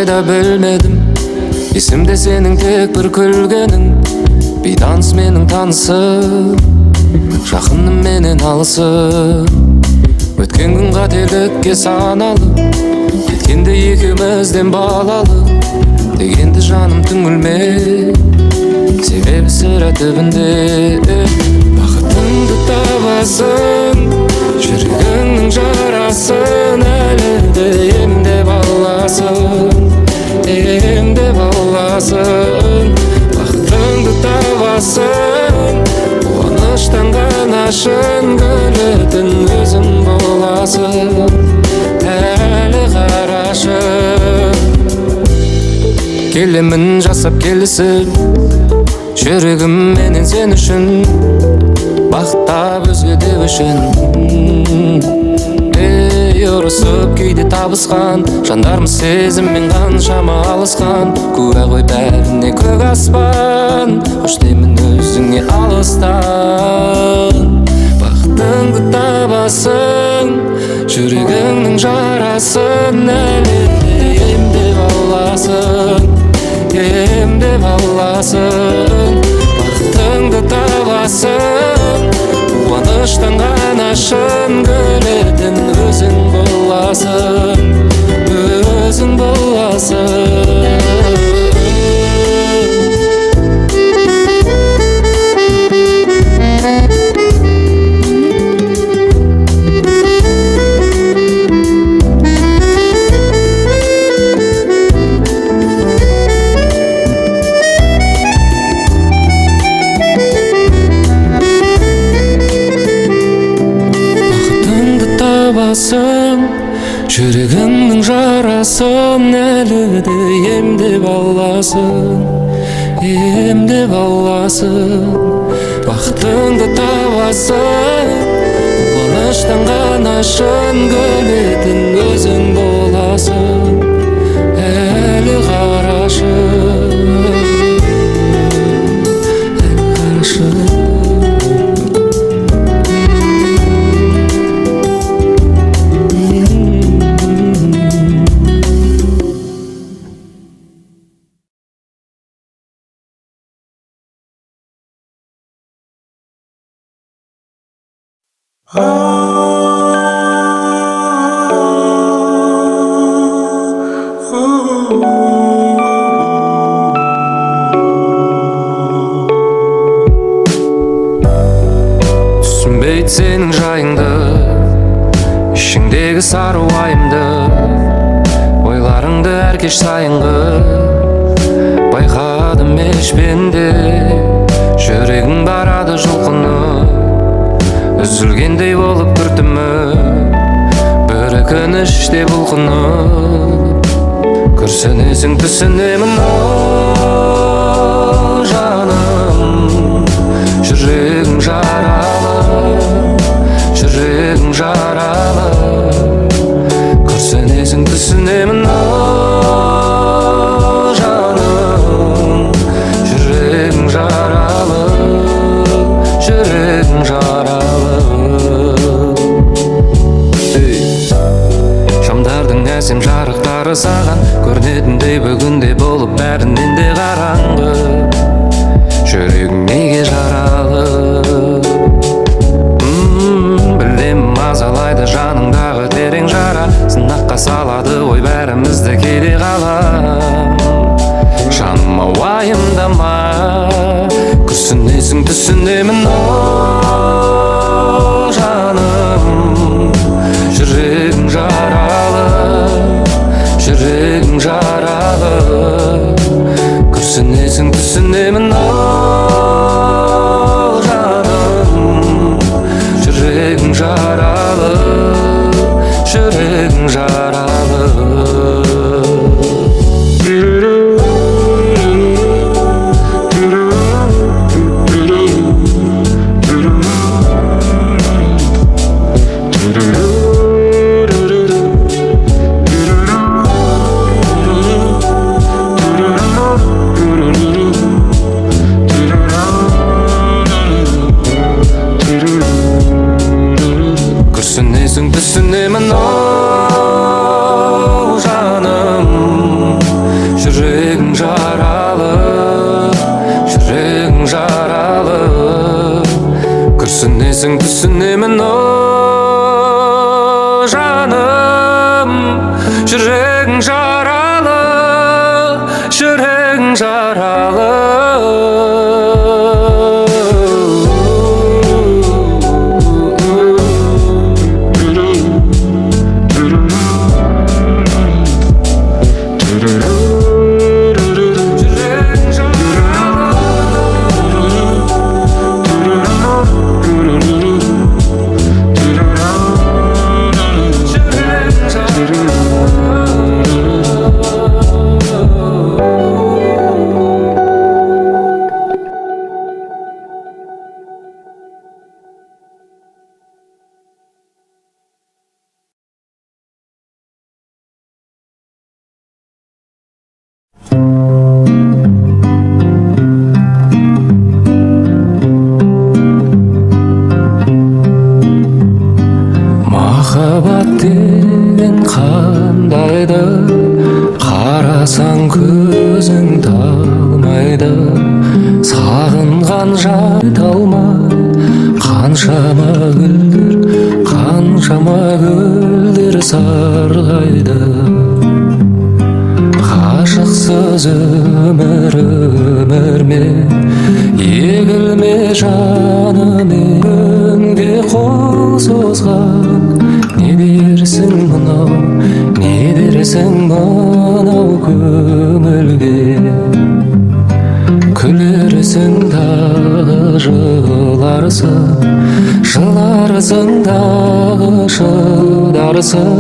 да білмедім. Есімде сенің тек бір күлгенің, бейтаныс менің танысым, жақыным менен алысым. Өткен күн қателікке саналы, кеткенде екеумізден балалы. Дегенді жаным түңілме, себебі сірә түбінде бақытыңды табасың, жүрегіңнің жарасын әлі де емдеп аласың, емдеп аласың. Бақытыңды табасың, қуаныштан ғана шын күлетін өзің боласың. Әлі қарашы, келемін жасап келісіп, жүрегім менен сен үшін, бақыттап өзгеде үшін. Ұрысып кейде табысқан жандармыз, сезіммен қаншама алысқан. Куә ғой бәріне көк аспан, қош деймін өзіңе алыстан. Бақытыңды табасың, жүрегіңнің жарасын әлі де емдеп аласың, емдеп аласың. Бақытыңды табасың, қуаныштан ғана шын күлетін өзің боласың, өзің боласың. Жүрегіңнің жарасын әлі де емдеп аласың, емдеп аласың. Бақытыңды табасың, қуаныштан ғана шын күлетін өзің боласың. Әлі қарашы, әлі қарашы. Түсінбейді сенің жайыңды, ішіңдегі сары уайымды, ойларыңды әр кеш сайынғы. Байқадым ешпенде жүрегің барады жұлқынып, үзілгендей болып күртімі бір өкініште бұлқынып. Күрсінесің түсінемін, о жаным, жүрегің жаралы, жүрегің жаралы. Күрсінесің түсінемін, о жаным, жүрегің жаралы, жүрегің жаралы. Шамдардың әсем жарықтары саған көрінетіндей бүгінде болып бәрінен де қараңғы. Жүрегің неге жаралы? Білем мазалайды жаныңдағы терең жара, сынаққа салады ой бәрімізді кейде қалам. Жаныма уайымдама, күрсінесің түсінемін, о жаным, жүрегің жаралы, жүрегің жаралы. Күрсінесің түсінемін, о жаным, жүрегің жаралы, жүрегің жаралы. білесің түсінемін жаным. Жүрегің жаралы, жүрегің жаралы. Махаббат деген қандайды, қарасаң көзің талмайды. Сағынған жайта алмай қаншама гүлдер сарғайды. Ғашықсыз өмір ме, егілме жаным, күнге қол созған. Не дерсің мынау көңілге? Күлерсің дағы жыларсың дағы шыдарсың.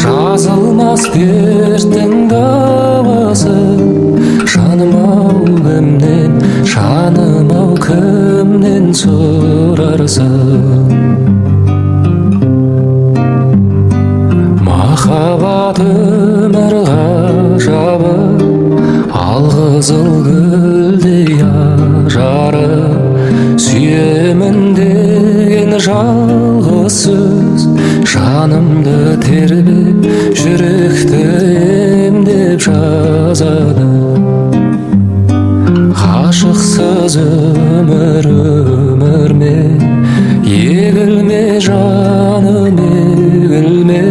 Жазылмас дерттің давасы, жаным-ау кімнен сұрарсың? Махаббат өмір ғажабы, алқызыл гүлдей ажары. Сүйемін деген жалғыз сөз, жанымды тербеп, жүректі емдеп жазады. Ғашықсыз өмір ме, егілме жаным, егілме.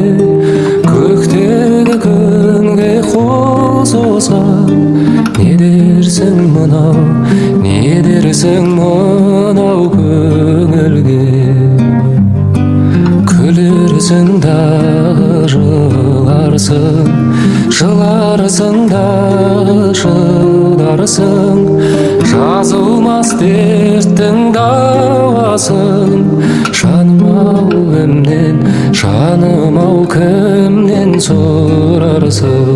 Көктегі күнге қол созған. Не дерсің мынау көңілге? Күлерсің дағы жыларсың дағы шыдарсың. Жазылмас дерттің дауасын, жаным-ау кімнен сұрарсың?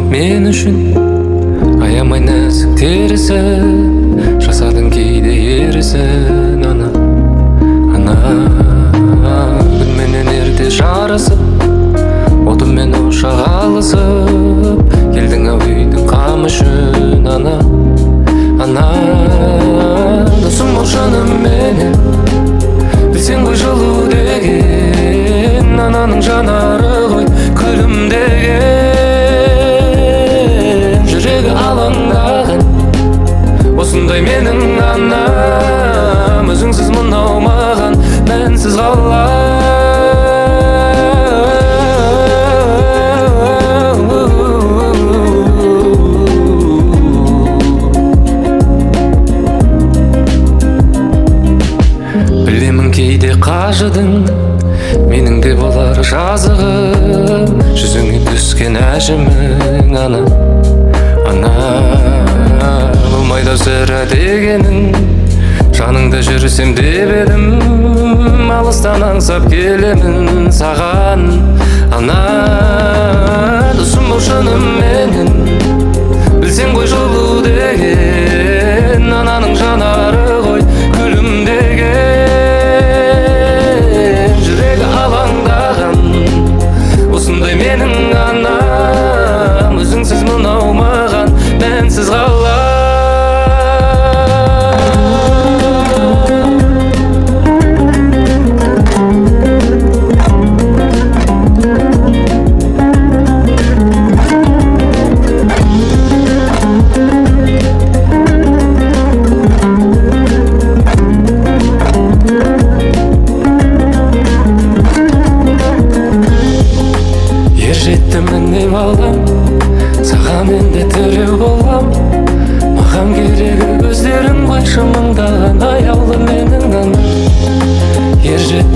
Мен үшін аямай нәзік терісін, жасадың кейде ерісін. Ана күнменен ерте жарысып, отыммен ошақ алысып, келдің ау үйдің қамышын. Ана досым бол жаным менен, білсең ғой жылу деген. Ананың жанары ғой күлімдеген. Жүрегі алаңдаған осындай менің анам. Өзіңсіз мынау маған мәнсіз қалай. Білемін кейде қажыдың, менің де болар жазығым. Жүзіңе түскен әжімің ана болмайды сірә дегенің. Жаныңда жүрсем деп едім, алыстан аңсап келемін саған. Ана досым бол жаным менен, білсең ғой жылу деген. Ананың жанары ғой күлімдеген. Жүрегі алаңдаған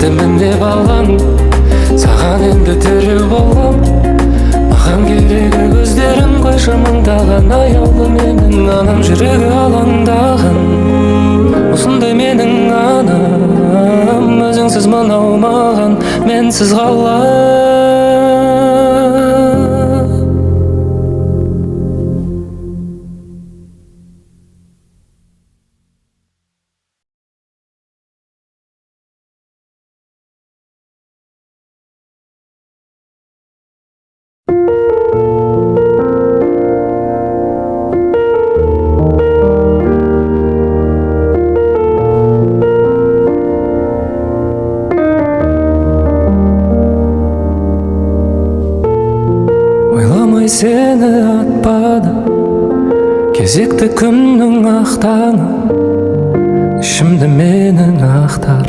кетемін деп алған, саған енді тірі болам. Маған керегі көздерің, қойшы мыңдаған аяулы менің анам, жүрегі алаңдаған. Осындай менің анам, өзіңсіз мынау маған, менсіз қалай. Сені атпады кезекті күннің ақтаңы, ішімді менің ақтар.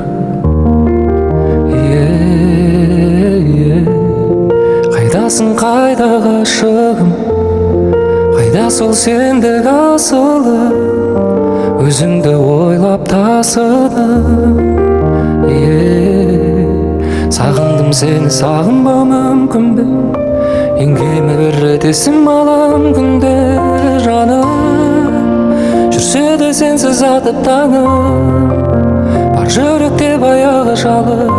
Қайдасың, қайда ғашығым, қайда сол сендік асылы, өзіңді ойлап тасыдым. Сағындым сені, сағынбау мүмкін бе? Еңгеме бір рет есім алам күнде жаным, жүрсе де сенсіз атып таңым, бар жүректе баяғы жалын.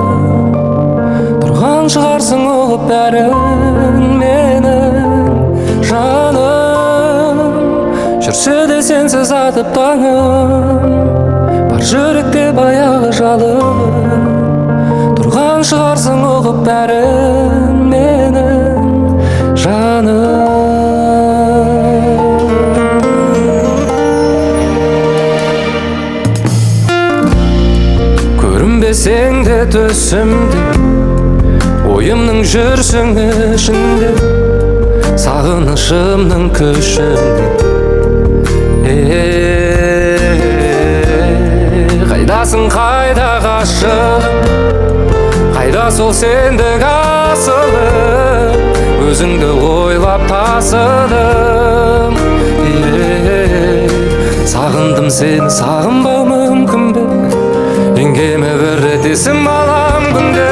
Тұрған шығарсың ұғып бәрін менің жаным, жүрсе де сенсіз атып таңым, бар жүректе баяғы жалын. Тұрған шығарсың ұғып бәрін менің жаным. Көрінбесең де төсімде, ойымның жүрсің ішінде, сағынышымның күшінде. Қайдасың, қайда ғашығым, қайда сол сендік асылы, өзіңді ойлап тасыдым. Сағындым сені, сағынбау мүмкін бе? Еңгеме бір рет есім алам күнде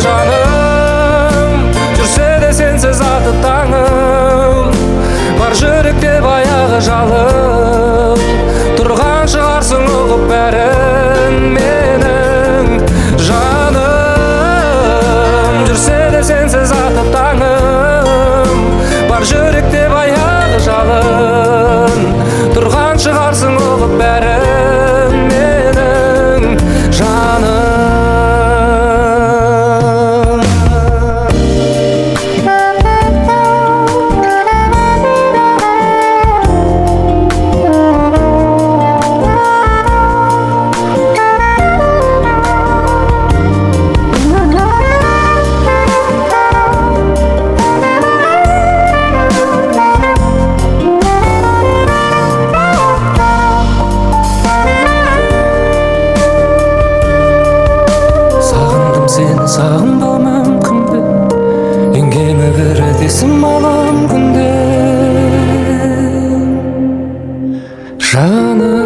жаным, жүрсе де сенсіз атып таңым, бар жүректе баяғы жалын. Тұрған шығарсың ұғып бәрін менің жаным, жүрсе де сенсіз атып таңым, бар жүректе баяғы жалын. Тұрған шығарсың ұғып бәрін менің жаным. Сағынбау мүмкін бе? Еңгеме бір рет есім алам күнде жаным.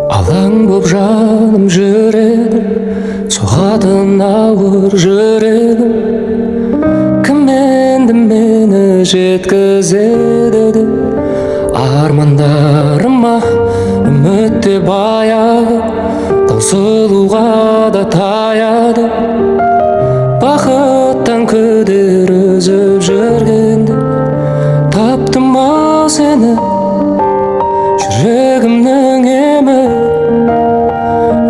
Алаң боп жаным жүрегім, соғатын ауыр жүрегім, кім енді мені жеткізеді де армандарыма үмітте баяғы, таусылуға да таяды. Бақыттан күдер үзіп жүргенде таптым ау сені, жүрегімнің емі.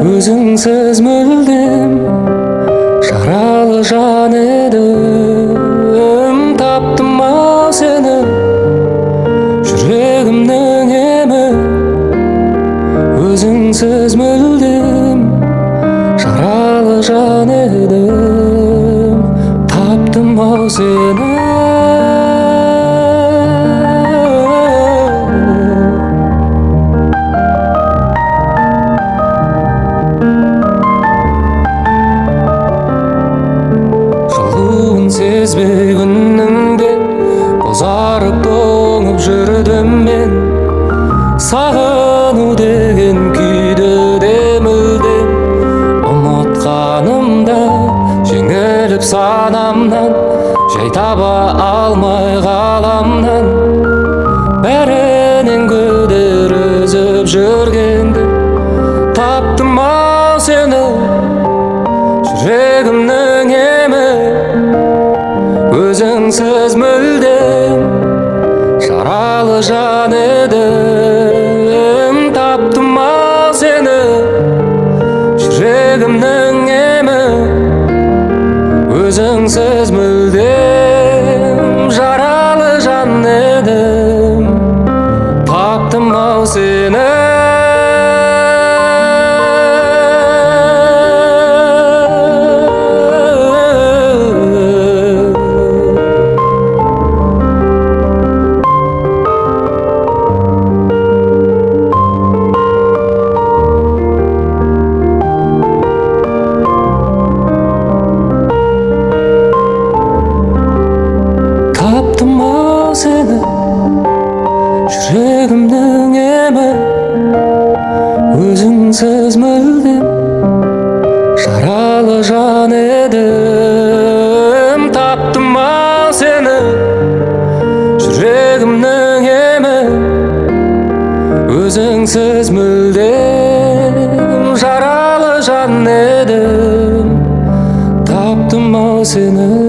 Өзіңсіз мүлдем жаралы жан едім, таптым ау сені, жүрегімнің емі. Өзіңсіз мүлдем жаралы жан едім, таптым ау сені. Жылуын сезбей күннің де бозарып тоңып жүрдім мен. Сағыну деген күйді де мүлдем ұмытқанымда, жеңіліп санамнан, жай таба алмай ғаламнан. Бәрінен күдер үзіп жүргенде таптым ау сені, жүрегімнің емі. Өзіңсіз мүлдем жаралы жан едім, таптым ау сені, жүрегімнің емі. Өзіңсіз мүлдем жаралы жан едім, таптым ау сені. Таптым ау сені, жүрегімнің емі. Өзіңсіз мүлдем жаралы жан едім, таптым ау сені, жүрегімнің емі. Өзіңсіз мүлдем жаралы жан едім, таптым ау сені.